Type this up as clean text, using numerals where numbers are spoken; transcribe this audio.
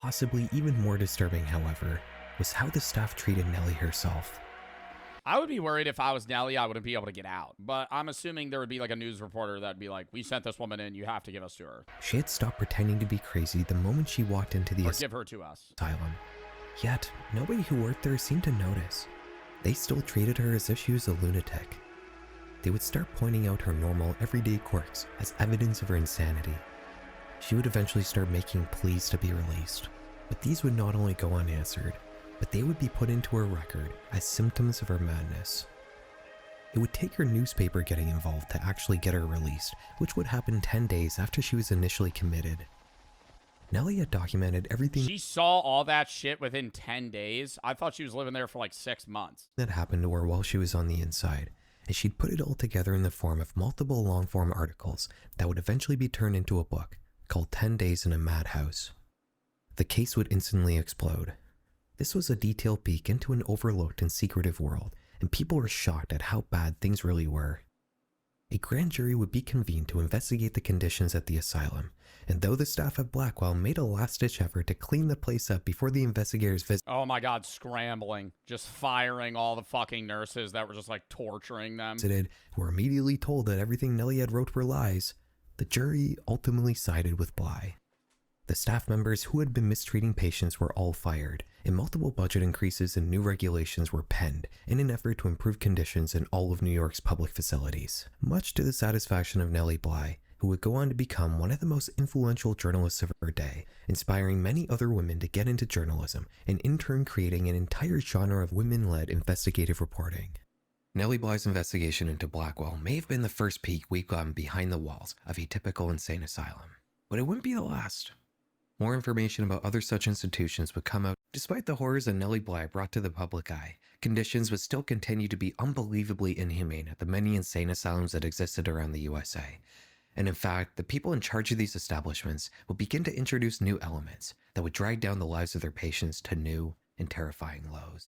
Possibly even more disturbing, however, was how the staff treated Nellie herself. I would be worried if I was Nellie, I wouldn't be able to get out. But I'm assuming there would be like a news reporter that'd be like, we sent this woman in, you have to give us to her. She had stopped pretending to be crazy the moment she walked into the Or give her to us. asylum. Yet, nobody who worked there seemed to notice. They still treated her as if she was a lunatic. They would start pointing out her normal, everyday quirks as evidence of her insanity. She would eventually start making pleas to be released, but these would not only go unanswered, but they would be put into her record as symptoms of her madness. It would take her newspaper getting involved to actually get her released, which would happen 10 days after she was initially committed. Nellie had documented everything She saw all that shit within 10 days? I thought she was living there for like 6 months. that happened to her while she was on the inside, and she'd put it all together in the form of multiple long-form articles that would eventually be turned into a book called 10 Days in a Madhouse. The case would instantly explode. This was a detailed peek into an overlooked and secretive world, and people were shocked at how bad things really were. A grand jury would be convened to investigate the conditions at the asylum, and though the staff at Blackwell made a last-ditch effort to clean the place up before the investigators Oh my god, scrambling. Just firing all the fucking nurses that were just like torturing them. visited, who were immediately told that everything Nellie had wrote were lies, the jury ultimately sided with Bly. The staff members who had been mistreating patients were all fired, and multiple budget increases and new regulations were penned in an effort to improve conditions in all of New York's public facilities, much to the satisfaction of Nellie Bly, who would go on to become one of the most influential journalists of her day, inspiring many other women to get into journalism, and in turn creating an entire genre of women-led investigative reporting. Nellie Bly's investigation into Blackwell may have been the first peek we've gotten behind the walls of a typical insane asylum, but it wouldn't be the last. More information about other such institutions would come out. Despite the horrors that Nellie Bly brought to the public eye, conditions would still continue to be unbelievably inhumane at the many insane asylums that existed around the USA. And in fact, the people in charge of these establishments would begin to introduce new elements that would drag down the lives of their patients to new and terrifying lows.